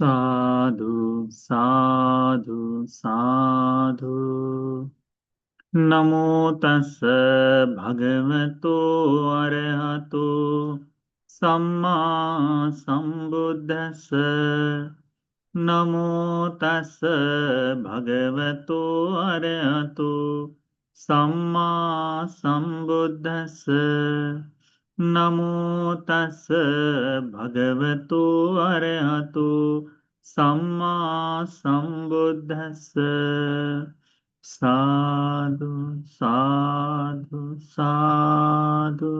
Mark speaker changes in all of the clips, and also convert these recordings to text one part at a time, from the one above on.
Speaker 1: साधु साधु साधु। नमो तस् भगवतो अरहतो सम्मा सम्बुद्धस्स। नमो तस् भगवतो अरहतो सम्मा सम्बुद्धस्स। नमो तस् भगवतो अरहतो सम्मा सम्बुद्धस्स। साधु साधु साधु।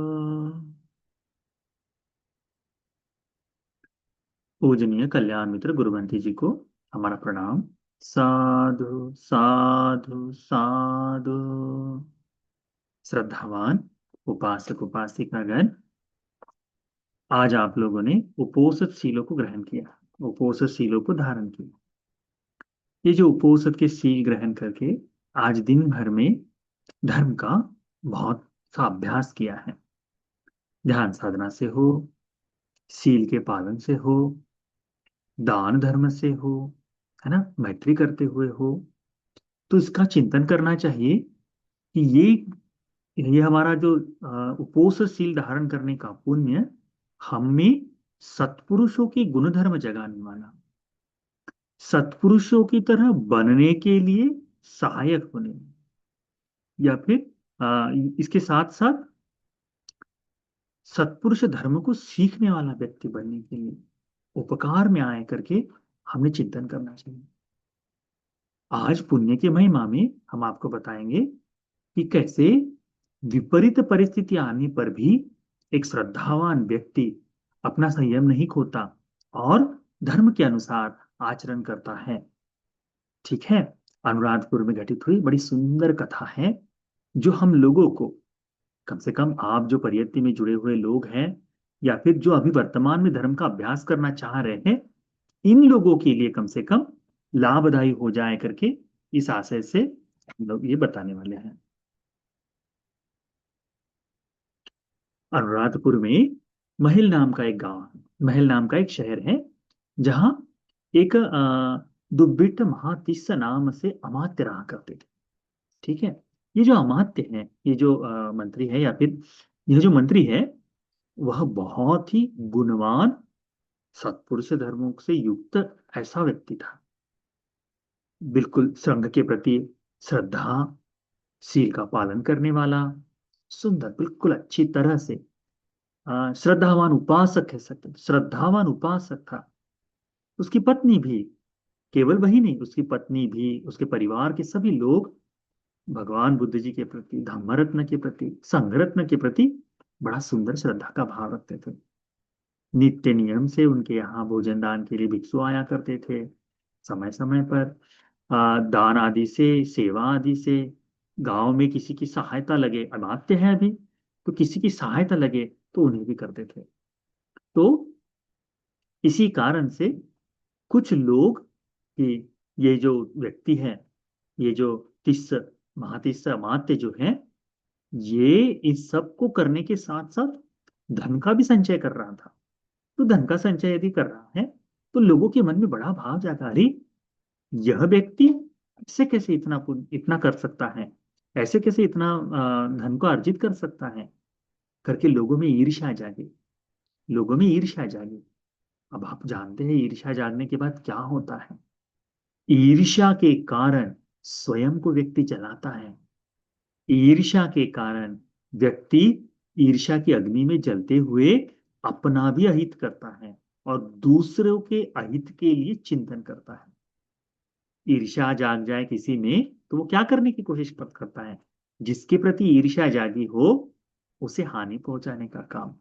Speaker 1: पूजनीय कल्याण मित्र गुरुवंती जी को हमारा प्रणाम। साधु साधु साधु। श्रद्धावान उपासक उपासिकागण, आज आप लोगों ने उपोषित शीलों को ग्रहण किया, उपोषित शीलों को धारण किया। ये जो उपोषित के शील ग्रहण करके आज दिन भर में धर्म का बहुत सा अभ्यास किया है। ध्यान साधना से हो, शील के पालन से हो, दान धर्म से हो, है ना, मैत्री करते हुए हो, तो इसका चिंतन करना चाहिए कि ये हमारा जो उपोषशील धारण करने का पुण्य हम में सत्पुरुषों के गुणधर्म जगाने वाला, सत्पुरुषों की तरह बनने के लिए सहायक होने, या फिर इसके साथ साथ सत्पुरुष धर्म को सीखने वाला व्यक्ति बनने के लिए उपकार में आए करके हमें चिंतन करना चाहिए। आज पुण्य की महिमा में हम आपको बताएंगे कि कैसे विपरीत परिस्थिति आने पर भी एक श्रद्धावान व्यक्ति अपना संयम नहीं खोता और धर्म के अनुसार आचरण करता है। ठीक है, अनुराधपुर में घटित हुई बड़ी सुंदर कथा है, जो हम लोगों को, कम से कम आप जो परियत्ति में जुड़े हुए लोग हैं या फिर जो अभी वर्तमान में धर्म का अभ्यास करना चाह रहे हैं, इन लोगों के लिए कम से कम लाभदायी हो जाए करके इस आशय से हम लोग ये बताने वाले हैं। अनुराधपुर में महल नाम का एक गांव है, महल नाम का एक शहर है, जहां एक दुब्बिट महातिस्स नाम से अमात्य रहा करते थे। ठीक है, ये जो अमात्य है, ये जो मंत्री है, या फिर यह जो मंत्री है, वह बहुत ही गुणवान सत्पुरुष धर्मों से युक्त ऐसा व्यक्ति था। बिल्कुल संघ के प्रति श्रद्धा, शील का पालन करने वाला, सुंदर, बिल्कुल अच्छी तरह से श्रद्धावान उपासक कह सकते हैं, श्रद्धावान उपासक था। उसकी पत्नी भी, केवल वही नहीं, उसकी पत्नी भी, उसके परिवार के सभी लोग भगवान बुद्ध जी के प्रति, धम्मरत्न के प्रति, संघरत्न के प्रति बड़ा सुंदर श्रद्धा का भाव रखते थे। नित्य नियम से उनके यहाँ भोजन दान के लिए भिक्षु आया करते थे, समय समय पर दान आदि से, सेवा आदि से। गांव में किसी की सहायता लगे, अमात्य है अभी, तो किसी की सहायता लगे तो उन्हें भी करते थे। तो इसी कारण से कुछ लोग कि ये जो व्यक्ति है, ये जो तिस्स महातिस्स अमात्य जो है, ये इस सब को करने के साथ साथ धन का भी संचय कर रहा था। तो धन का संचय यदि कर रहा है तो लोगों के मन में बड़ा भाव जागा, अरे यह व्यक्ति ऐसे कैसे इतना कर सकता है, ऐसे कैसे इतना धन को अर्जित कर सकता है, करके लोगों में ईर्ष्या जागी, लोगों में ईर्ष्या जागी। अब आप जानते हैं ईर्ष्या जागने के बाद क्या होता है। ईर्ष्या के कारण स्वयं को व्यक्ति जलाता है। ईर्ष्या के कारण व्यक्ति ईर्ष्या की अग्नि में जलते हुए अपना भी अहित करता है और दूसरों के अहित के लिए चिंतन करता है। ईर्ष्या जाग जाए किसी में तो वो क्या करने की कोशिश करता है, जिसके प्रति ईर्ष्या जागी हो उसे हानि पहुंचाने का काम।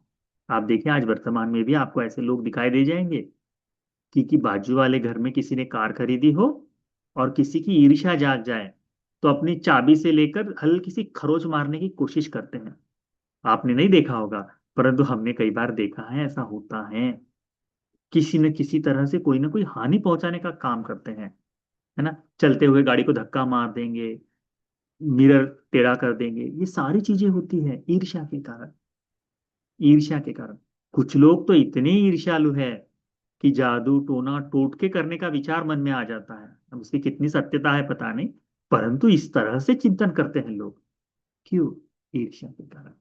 Speaker 1: आप देखिए आज वर्तमान में भी आपको ऐसे लोग दिखाई दे जाएंगे कि बाजू वाले घर में किसी ने कार खरीदी हो और किसी की ईर्ष्या जाग जाए तो अपनी चाबी से लेकर हल्की सी खरोच मारने की कोशिश करते हैं। आपने नहीं देखा होगा, परंतु हमने कई बार देखा है, ऐसा होता है। किसी न किसी तरह से कोई ना कोई हानि पहुंचाने का काम करते हैं, है ना। चलते हुए गाड़ी को धक्का मार देंगे, मिरर टेढ़ा कर देंगे, ये सारी चीजें होती है ईर्ष्या के कारण। ईर्ष्या के कारण कुछ लोग तो इतने ईर्ष्यालु है कि जादू टोना टोटके करने का विचार मन में आ जाता है। अब उसकी कितनी सत्यता है पता नहीं, परंतु इस तरह से चिंतन करते हैं लोग। क्यों? ईर्ष्या के कारण।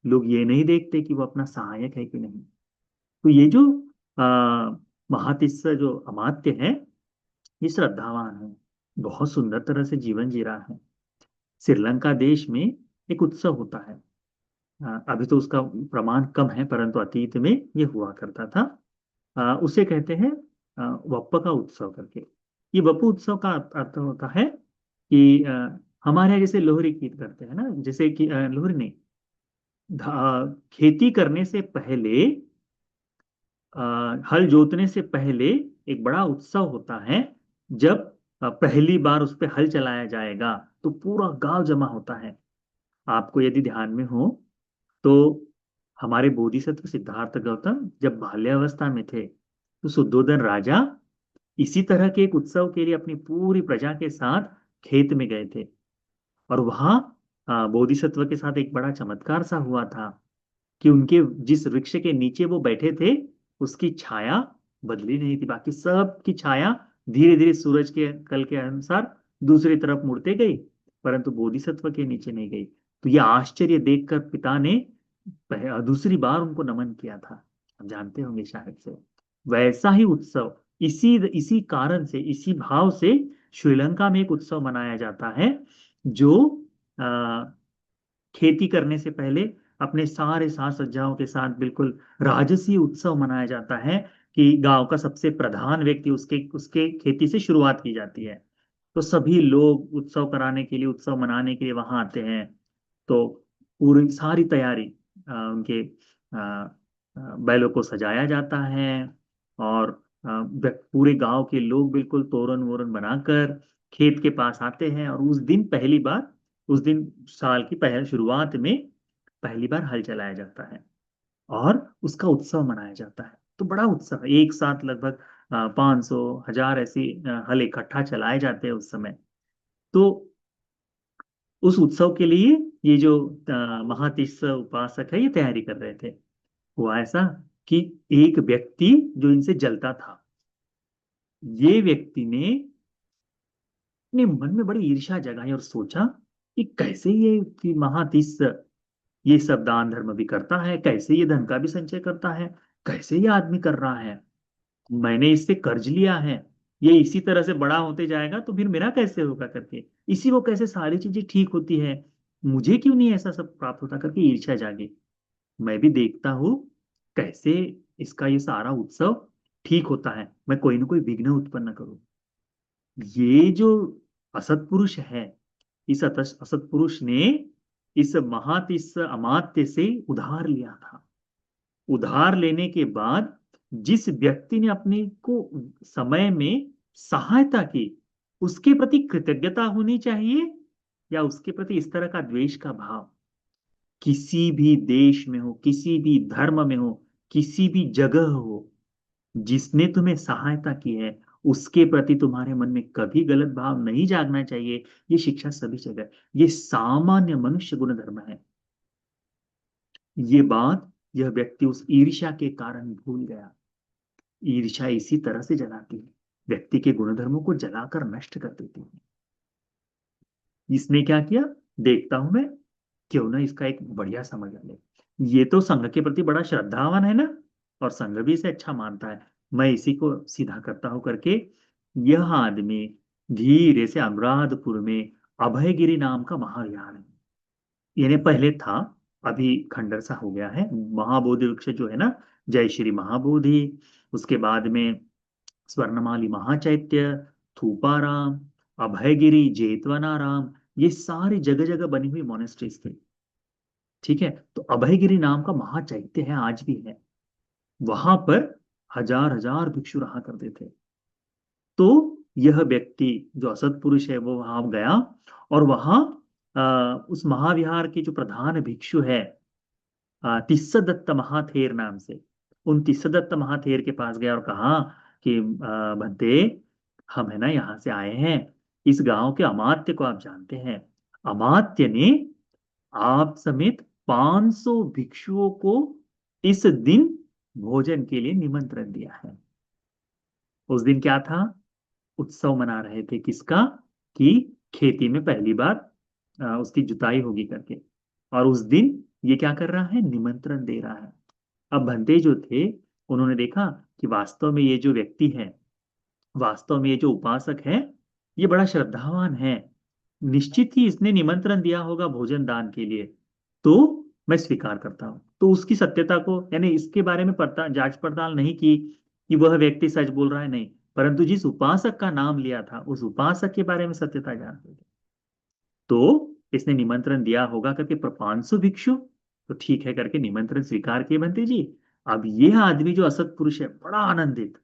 Speaker 1: लोग ये नहीं देखते कि वो अपना सहायक है कि नहीं। तो ये जो आ, महातिस्स जो अमात्य है, ये श्रद्धावान है, बहुत सुंदर तरह से जीवन जी रहा है। श्रीलंका देश में एक उत्सव होता है। अभी तो उसका प्रमाण कम है, परंतु अतीत में ये हुआ करता था। उसे कहते हैं वप्प का उत्सव करके। ये वप्प उत्सव का अर्थ होता है कि हमारे यहाँ जैसे लोहरी गीत करते हैं ना, जैसे कि लोहरी नहीं, खेती करने से पहले, हल जोतने से पहले एक बड़ा उत्सव होता है। जब पहली बार उस पे हल चलाया जाएगा तो पूरा गांव जमा होता है। आपको यदि ध्यान में हो तो हमारे बोधिसत्व सिद्धार्थ गौतम जब बाल्यावस्था में थे तो शुद्धोधन राजा इसी तरह के एक उत्सव के लिए अपनी पूरी प्रजा के साथ खेत में गए थे। और वहां बोधिसत्व के साथ एक बड़ा चमत्कार सा हुआ था कि उनके जिस वृक्ष के नीचे वो बैठे थे उसकी छाया बदली नहीं थी। बाकी सब की छाया धीरे धीरे सूरज के कल के अनुसार दूसरी तरफ मुड़ते गई, परंतु बोधिसत्व के नीचे नहीं गई। तो यह आश्चर्य देखकर पिता ने दूसरी बार उनको नमन किया था। आप जानते होंगे शायद से। वैसा ही उत्सव, इसी इसी कारण से, इसी भाव से श्रीलंका में एक उत्सव मनाया जाता है जो खेती करने से पहले अपने सारे साज सज्जाओं के साथ बिल्कुल राजसी उत्सव मनाया जाता है। कि गांव का सबसे प्रधान व्यक्ति, उसके उसके खेती से शुरुआत की जाती है। तो सभी लोग उत्सव कराने के लिए, उत्सव मनाने के लिए वहां आते हैं। तो पूरी सारी तैयारी, उनके बैलों को सजाया जाता है। और पूरे गांव के लोग बिल्कुल तोरण वोरण बनाकर खेत के पास आते हैं। और उस दिन पहली बार, उस दिन साल की पहली शुरुआत में पहली बार हल चलाया जाता है और उसका उत्सव मनाया जाता है। तो बड़ा उत्सव है, एक साथ लगभग 500 1000 ऐसे हल इकट्ठा चलाए जाते हैं उस समय। तो उस उत्सव के लिए ये जो महातिस्स उपासक है ये तैयारी कर रहे थे। हुआ ऐसा कि एक व्यक्ति जो इनसे जलता था, ये व्यक्ति ने अपने मन में बड़ी ईर्ष्या जगाई और सोचा कि कैसे ये कि महातिस्स ये सब दान धर्म भी करता है, कैसे ये धन का भी संचय करता है, कैसे ये आदमी कर रहा है। मैंने इससे कर्ज लिया है, ये इसी तरह से बड़ा होते जाएगा तो फिर मेरा कैसे होगा करके, इसी को कैसे सारी चीजें ठीक होती है, मुझे क्यों नहीं ऐसा सब प्राप्त होता करके ईर्ष्या जागे। मैं भी देखता हूँ कैसे इसका ये सारा उत्सव ठीक होता है, मैं कोई ना कोई विघ्न उत्पन्न करूं। ये जो असत्पुरुष है, इस असत्पुरुष ने इस महातिस्स अमात्य से उधार लिया था। उधार लेने के बाद जिस व्यक्ति ने अपने को समय में सहायता की, उसके प्रति कृतज्ञता होनी चाहिए या उसके प्रति इस तरह का द्वेष का भाव। किसी भी देश में हो, किसी भी धर्म में हो, किसी भी जगह हो, जिसने तुम्हें सहायता की है उसके प्रति तुम्हारे मन में कभी गलत भाव नहीं जागना चाहिए। ये शिक्षा सभी जगह, ये सामान्य मनुष्य गुण धर्म है। ये बात यह व्यक्ति उस ईर्ष्या के कारण भूल गया। ईर्ष्या इसी तरह से जलाती है, व्यक्ति के गुणधर्मों को जलाकर नष्ट कर देती है। इसने क्या किया, देखता हूं मैं, क्यों ना इसका एक बढ़िया समझ ले। ये तो संघ के प्रति बड़ा श्रद्धावान है ना, और संघ भी इसे अच्छा मानता है, मैं इसी को सीधा करता हूं करके यह आदमी धीरे से अनुराधपुर में अभयगिरी नाम का महाविहार है, यानी पहले था, अभी खंडर सा हो गया है। महाबोधि वृक्ष जो है ना, जय श्री महाबोधि, उसके बाद में स्वर्णमाली महाचैत्य, थूपाराम, अभयगिरी, जेतवनाराम, ये सारी जगह जगह बनी हुई मोनेस्ट्रीज थी। ठीक है, तो अभयगिरी नाम का महाचैत्य है, आज भी है। वहां पर हजार हजार भिक्षु रहा करते थे। तो यह व्यक्ति जो असत पुरुष है वो वहां गया और वहां उस महाविहार के जो प्रधान भिक्षु है, तिस्सदत्त महाथेर नाम से, उन तिस्सदत्त महाथेर के पास गया और कहा कि भंते, हम है ना यहाँ से आए हैं, इस गांव के अमात्य को आप जानते हैं। अमात्य ने आप समेत 500 भिक्षुओं को इस दिन भोजन के लिए निमंत्रण दिया है। उस दिन क्या था? उत्सव मना रहे थे, किसका? कि खेती में पहली बार उसकी जुताई होगी करके। और उस दिन ये क्या कर रहा है? निमंत्रण दे रहा है। अब भंते जो थे, उन्होंने देखा कि वास्तव में ये जो व्यक्ति है, वास्तव में ये जो उपासक है, ये बड़ा श्रद्धावान है। निश्चित ही इसने निमंत्रण दिया होगा भोजन दान के लिए। तो मैं स्वीकार करता हूँ। तो उसकी सत्यता को, यानी इसके बारे में पड़ता जांच पड़ताल नहीं की कि वह व्यक्ति सच बोल रहा है, नहीं, परंतु जिस उपासक का नाम लिया था उस उपासक के बारे में सत्यता जानते थे। तो इसने निमंत्रण दिया होगा करके 500 भिक्षु, तो ठीक है करके निमंत्रण स्वीकार किए भंते जी। अब ये आदमी जो असत पुरुष है, बड़ा आनंदित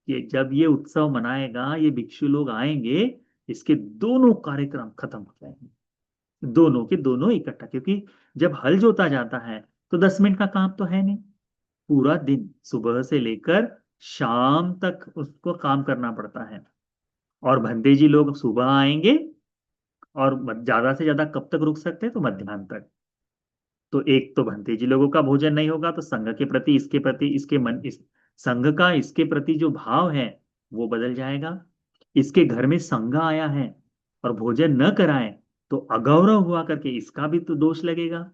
Speaker 1: कि जब ये उत्सव मनाएगा, ये भिक्षु लोग आएंगे, इसके दोनों कार्यक्रम खत्म हो जाएंगे, दोनों के दोनों इकट्ठा। क्योंकि जब हल जोता जाता है तो 10 मिनट का काम तो है नहीं, पूरा दिन सुबह से लेकर शाम तक उसको काम करना पड़ता है। और भंते जी लोग सुबह आएंगे, और ज्यादा से ज्यादा कब तक रुक सकते हैं? तो मध्याह्न तक। तो एक तो भंते जी लोगों का भोजन नहीं होगा, तो संघ के प्रति, इसके प्रति, इसके मन, इस संघ का इसके प्रति जो भाव है वो बदल जाएगा। इसके घर में संघ आया है और भोजन न कराए तो अगौरव हुआ करके इसका भी तो दोष लगेगा।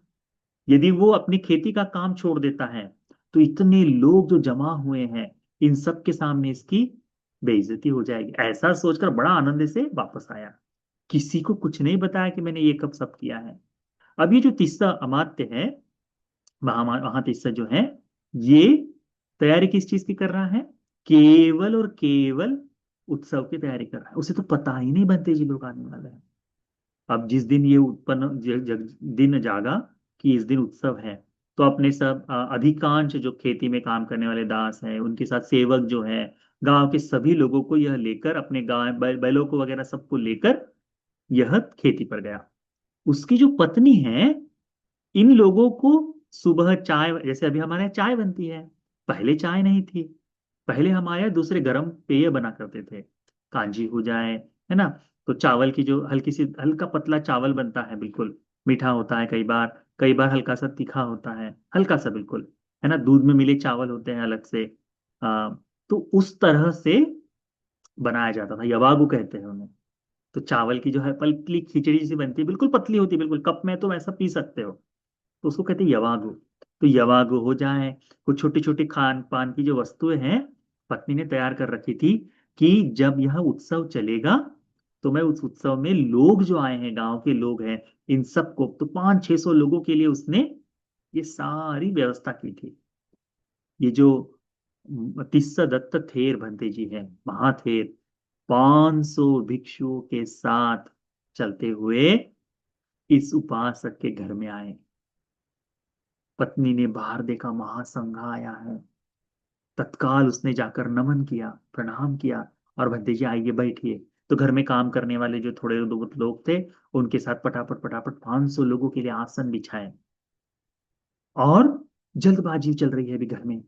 Speaker 1: यदि वो अपनी खेती का काम छोड़ देता है तो इतने लोग जो जमा हुए हैं, इन सब के सामने इसकी बेइज्जती हो जाएगी। ऐसा सोचकर बड़ा आनंद से वापस आया, किसी को कुछ नहीं बताया कि मैंने ये कब सब किया है। अब ये जो तीसरा अमात्य है, महातीसरा जो है, ये तैयारी किस चीज की कर रहा है? केवल और केवल उत्सव की तैयारी कर रहा है। उसे तो पता ही नहीं बनते जी लोग आने वाले हैं। अब जिस दिन ये उत्पन्न दिन जागा कि इस दिन उत्सव है, तो अपने सब अधिकांश जो खेती में काम करने वाले दास हैं, उनके साथ सेवक जो है, गांव के सभी लोगों को यह लेकर, अपने गाय बैलों को वगैरह सबको लेकर यह खेती पर गया। उसकी जो पत्नी है, इन लोगों को सुबह चाय, जैसे अभी हमारे यहाँ चाय बनती है, पहले चाय नहीं थी। पहले हमारे यहाँ दूसरे गर्म पेय बना करते थे, कांजी हो जाए, है ना। तो चावल की जो हल्की सी, हल्का पतला चावल बनता है, बिल्कुल मीठा होता है, कई बार हल्का सा तीखा होता है, हल्का सा बिल्कुल, है ना। दूध में मिले चावल होते हैं अलग से। आ, तो उस तरह से बनाया जाता था, यवागु कहते हैं उन्हें। तो चावल की जो है पतली खिचड़ी सी बनती है, बिल्कुल पतली होती है, बिल्कुल कप में तुम ऐसा पी सकते हो। तो उसको कहते हैं यवागु। तो यवागु हो जाए, कुछ छोटी छोटी खान पान की जो वस्तुएं हैं, पत्नी ने तैयार कर रखी थी कि जब यह उत्सव चलेगा तो मैं उस उत्सव में लोग जो आए हैं, गांव के लोग हैं, इन सबको, तो 500-600 लोगों के लिए उसने ये सारी व्यवस्था की थी। ये जो तिस्स दत्त थेर भंते जी हैं, महाथेर, 500 भिक्षुओं के साथ चलते हुए इस उपासक के घर में आए। पत्नी ने बाहर देखा, महासंघा आया है। तत्काल उसने जाकर नमन किया, प्रणाम किया, और भंते जी आइए बैठिए। तो घर में काम करने वाले जो थोड़े बहुत लोग थे, उनके साथ पटापट पटापट 500 लोगों के लिए आसन बिछाए। और जल्दबाजी चल रही है अभी घर में।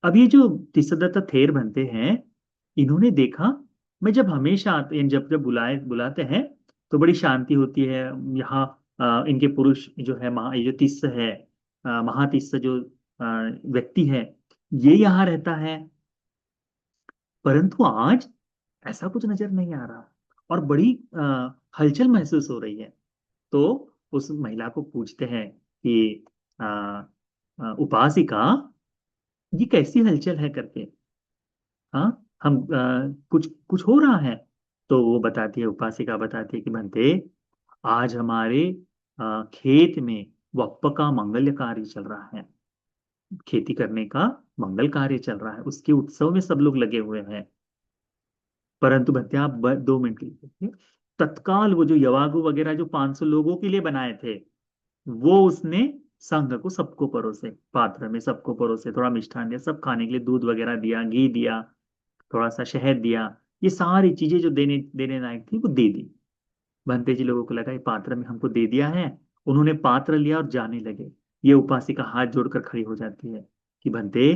Speaker 1: अब ये जो तिसदत्त थेर बनते हैं, इन्होंने देखा, मैं जब हमेशा जब जब बुलाते हैं तो बड़ी शांति होती है यहाँ। इनके पुरुष जो है, ये जो तिस्स है, महातिस्स जो व्यक्ति है, ये यहाँ रहता है। परंतु आज ऐसा कुछ नजर नहीं आ रहा, और बड़ी हलचल महसूस हो रही है। तो उस महिला को पूछते हैं कि अ, उपासिका, ये कैसी हलचल है करके। हाँ, हम कुछ कुछ हो रहा है। तो वो बताती है, उपासिका बताती है कि बनते, आज हमारे खेत में वप्प का मंगल कार्य चल रहा है। खेती करने का मंगल कार्य चल रहा है, उसके उत्सव में सब लोग लगे हुए हैं। परंतु भैया आप 2 मिनट के लिए देखिए। तत्काल वो जो यवागु वगैरह जो 500 लोगों के लिए बनाए थे, वो उसने संघ को सबको परोसे, पात्र में सबको परोसे, थोड़ा मिष्ठान दिया, सब खाने के लिए दूध वगैरह दिया, घी दिया, थोड़ा सा शहद दिया। ये सारी चीजें जो देने देने लायक थी वो दे दी। भंते जी लोगों को लगा ये पात्र में हमको दे दिया है। उन्होंने पात्र लिया और जाने लगे। ये उपासिका हाथ जोड़कर खड़ी हो जाती है कि भंते,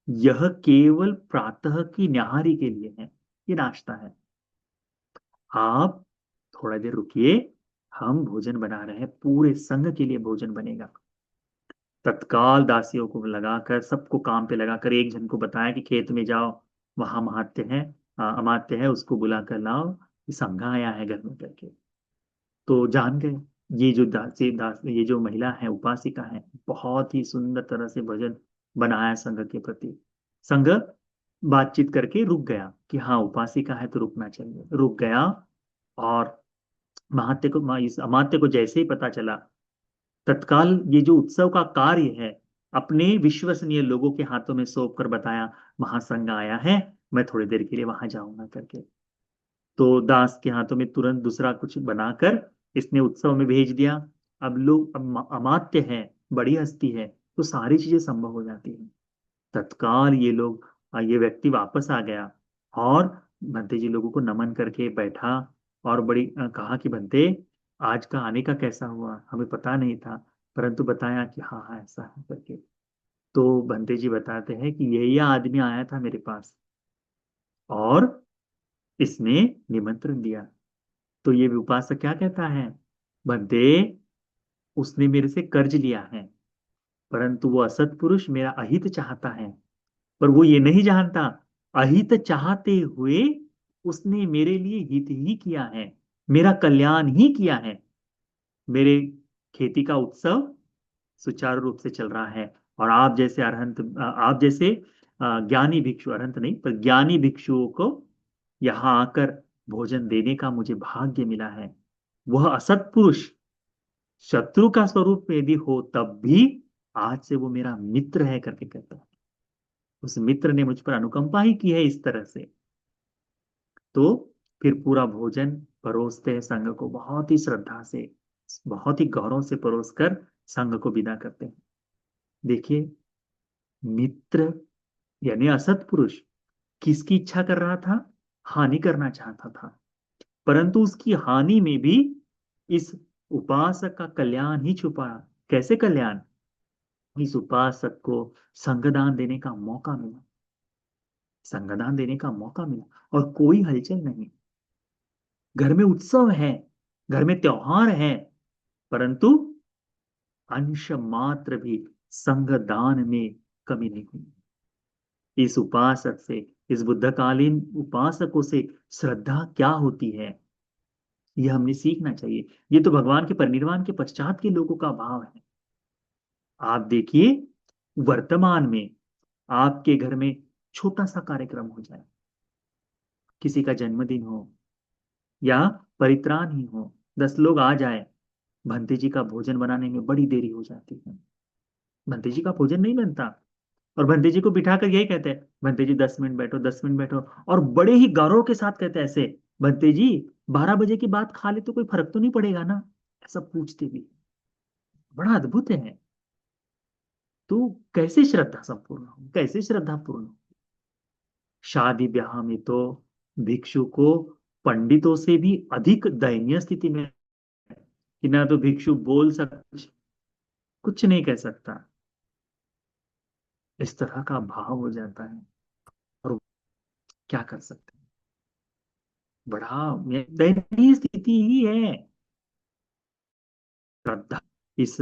Speaker 1: यह केवल प्रातः की न्याहारी के लिए है, ये नाश्ता है। आप थोड़ा देर रुकिए, हम भोजन बना रहे हैं, पूरे संघ के लिए भोजन बनेगा। तत्काल दासियों को लगाकर, सबको काम पे लगाकर, एक जन को बताया कि खेत में जाओ, वहां महात्य है, अमात्य है, उसको बुला कर लाओ, ये संघा आया है घर में करके। तो जान गए, ये जो दास ये जो महिला है, उपासिका है, बहुत ही सुंदर तरह से भजन बनाया संघ के प्रति। संघ बातचीत करके रुक गया कि हाँ उपासिका है तो रुकना चाहिए, रुक गया। और इस अमात्य को जैसे ही पता चला, तत्काल ये जो उत्सव का कार्य है अपने विश्वसनीय लोगों के हाथों में सौंप कर बताया, महासंघ आया है, मैं थोड़ी देर के लिए वहां जाऊंगा करके। तो दास के हाथों में तुरंत दूसरा कुछ बनाकर इसने उत्सव में भेज दिया। अब लोग, अब अमात्य है, बड़ी हस्ती है, तो सारी चीजें संभव हो जाती हैं। तत्काल ये लोग, ये व्यक्ति वापस आ गया और भंते जी लोगों को नमन करके बैठा और कहा कि भंते, आज का आने का कैसा हुआ, हमें पता नहीं था, परंतु बताया कि हाँ हाँ ऐसा है करके। तो भंते जी बताते हैं कि यही आदमी आया था मेरे पास और इसने निमंत्रण दिया। तो ये उपासक क्या कहता है, भंते, उसने मेरे से कर्ज लिया है, परंतु वो असत पुरुष मेरा अहित चाहता है। पर वो ये नहीं जानता, अहित चाहते हुए उसने मेरे लिए हित ही किया है, मेरा कल्याण ही किया है। मेरे खेती का उत्सव सुचारू रूप से चल रहा है, और आप जैसे ज्ञानी भिक्षु, अरहंत नहीं पर ज्ञानी भिक्षुओं को यहाँ आकर भोजन देने का मुझे भाग्य मिला है। वह असत पुरुष शत्रु का स्वरूप में यदि हो तब भी आज से वो मेरा मित्र है करके कहता है। उस मित्र ने मुझ पर अनुकंपा ही की है इस तरह से। तो फिर पूरा भोजन परोसते हैं, संघ को बहुत ही श्रद्धा से, बहुत ही गौरव से परोस कर संघ को विदा करते हैं। देखिए, मित्र यानी असत पुरुष किसकी इच्छा कर रहा था, हानि करना चाहता था, परंतु उसकी हानि में भी इस उपासक का कल्याण ही छुपा। कैसे कल्याण, इस उपासक को संगदान देने का मौका मिला, संगदान देने का मौका मिला, और कोई हलचल नहीं। घर में उत्सव है, घर में त्योहार है, परंतु अंश मात्र भी संगदान में कमी नहीं हुई। इस उपासक से, इस बुद्धकालीन उपासकों से श्रद्धा क्या होती है, यह हमने सीखना चाहिए। ये तो भगवान के परिनिर्वाण के पश्चात के लोगों का भाव है। आप देखिए, वर्तमान में आपके घर में छोटा सा कार्यक्रम हो जाए, किसी का जन्मदिन हो या परित्राण ही हो, 10 लोग आ जाए, भंते जी का भोजन बनाने में बड़ी देरी हो जाती है, भंते जी का भोजन नहीं बनता। और भंते जी को बिठाकर यही कहते हैं, भंते जी 10 मिनट बैठो, 10 मिनट बैठो, और बड़े ही गौरव के साथ कहते हैं ऐसे, भंते जी 12 बजे के बाद खा ले तो कोई फर्क तो नहीं पड़ेगा ना, ऐसा पूछते भी। बड़ा अद्भुत है। तो कैसे श्रद्धा संपूर्ण हो, कैसे श्रद्धा पूर्ण हो। शादी ब्याह में तो भिक्षु को पंडितों से भी अधिक दयनीय स्थिति में है, कि ना तो भिक्षु बोल सक, कुछ नहीं कह सकता, इस तरह का भाव हो जाता है। और क्या कर सकते हैं, बड़ा दयनीय स्थिति ही है। श्रद्धा, इस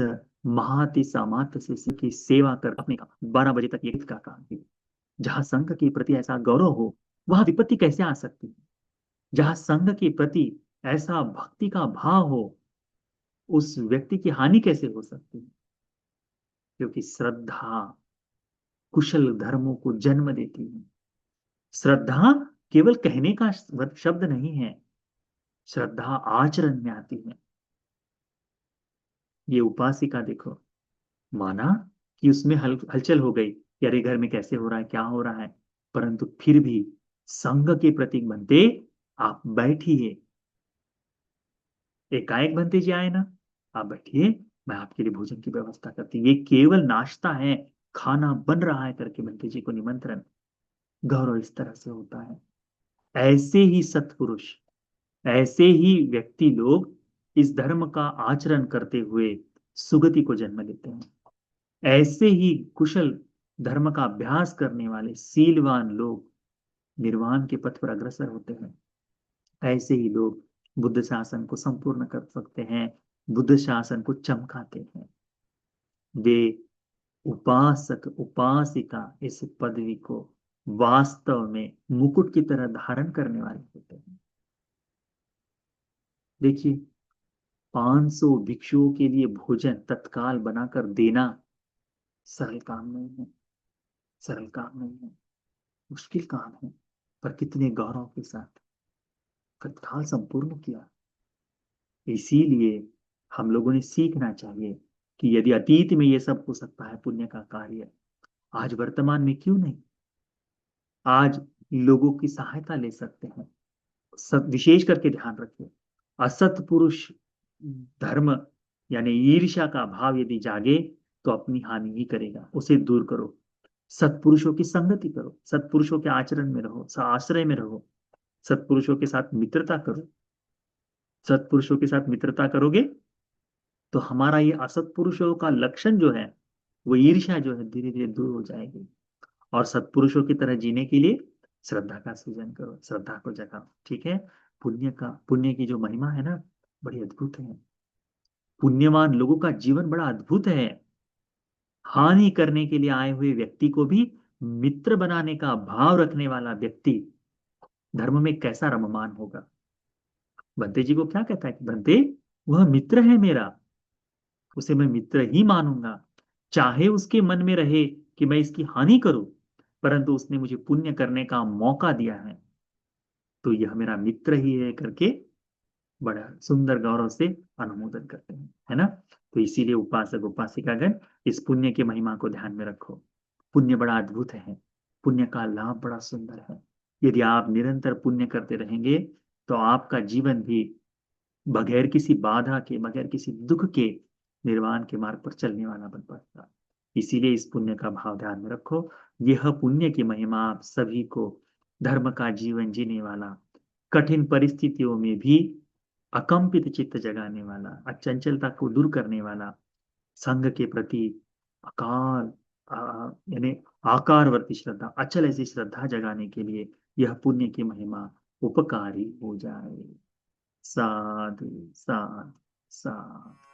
Speaker 1: महाति सामात्य से की सेवा कर अपने का 12 बजे तक ये का काम किया। जहां संघ के प्रति ऐसा गौरव हो, वहां विपत्ति कैसे आ सकती है। जहां संघ के प्रति ऐसा भक्ति का भाव हो, उस व्यक्ति की हानि कैसे हो सकती है। क्योंकि श्रद्धा कुशल धर्मों को जन्म देती है। श्रद्धा केवल कहने का शब्द नहीं है, श्रद्धा आचरण में आती है। ये उपासिका देखो, माना कि उसमें हलचल हो गई कि अरे घर में कैसे हो रहा है, क्या हो रहा है, परंतु फिर भी संघ के प्रतीक बनते, आप बैठिए, एकाएक बनते जी आए ना, आप बैठिए, मैं आपके लिए भोजन की व्यवस्था करती हूँ। ये केवल नाश्ता है, खाना बन रहा है करके बनते जी को निमंत्रण, गौरव इस तरह से होता है। ऐसे ही सत्पुरुष, ऐसे ही व्यक्ति लोग इस धर्म का आचरण करते हुए सुगति को जन्म देते हैं। ऐसे ही कुशल धर्म का अभ्यास करने वाले सीलवान लोग निर्वाण के पथ पर अग्रसर होते हैं। ऐसे ही लोग बुद्ध शासन को संपूर्ण कर सकते हैं, बुद्ध शासन को चमकाते हैं। वे उपासक उपासिका इस पदवी को वास्तव में मुकुट की तरह धारण करने वाले होते हैं। देखिए, 500 भिक्षुओं के लिए भोजन तत्काल बनाकर देना सरल काम नहीं है। सरल काम नहीं है, मुश्किल काम है। पर कितने गौरव के साथ तत्काल संपूर्ण किया। इसीलिए हम लोगों ने सीखना चाहिए कि यदि अतीत में ये सब हो सकता है पुण्य का कार्य, आज वर्तमान में क्यों नहीं। आज लोगों की सहायता ले सकते हैं। सब विशेष करके ध्यान रखिए, असत पुरुष धर्म यानी ईर्ष्या का भाव यदि जागे तो अपनी हानि ही करेगा। उसे दूर करो। सत्पुरुषों की संगति करो, सत्पुरुषों के आचरण में रहो, आश्रय में रहो, सत्पुरुषों के साथ मित्रता करो। सत्पुरुषों के साथ मित्रता करोगे तो हमारा ये असत्पुरुषों का लक्षण जो है, वो ईर्ष्या जो है, धीरे धीरे दूर हो जाएगी। और सत्पुरुषों की तरह जीने के लिए श्रद्धा का सृजन करो, श्रद्धा को जगाओ। ठीक है। पुण्य की जो महिमा है ना, बड़ी अद्भुत है। पुण्यवान लोगों का जीवन बड़ा अद्भुत है। हानि करने के लिए आए हुए व्यक्ति को भी मित्र बनाने का भाव रखने वाला व्यक्ति धर्म में कैसा रममान होगा। बंते जी को क्या कहता है कि बंते, वह मित्र है मेरा, उसे मैं मित्र ही मानूंगा, चाहे उसके मन में रहे कि मैं इसकी हानि करूं, परंतु उसने मुझे पुण्य करने का मौका दिया है, तो यह मेरा मित्र ही है करके बड़ा सुंदर गौरव से अनुमोदन करते हैं, है ना। तो इसीलिए उपासक उपासिकागण, इस पुण्य की महिमा को ध्यान में रखो। पुण्य बड़ा अद्भुत है। पुण्य का लाभ बड़ा सुंदर है। यदि आप निरंतर पुण्य करते रहेंगे तो आपका जीवन भी बगैर किसी बाधा के, बगैर किसी दुख के निर्वाण के मार्ग पर चलने वाला बन पाएगा। इसीलिए इस पुण्य का भाव ध्यान में रखो। यह पुण्य की महिमा आप सभी को धर्म का जीवन जीने वाला, कठिन परिस्थितियों में भी अकंपित चित्त जगाने वाला, अचंचलता को दूर करने वाला, संघ के प्रति अकाल यानी आकारवर्ती श्रद्धा, अचल ऐसी श्रद्धा जगाने के लिए यह पुण्य की महिमा उपकारी हो जाए। साधु साधु साधु।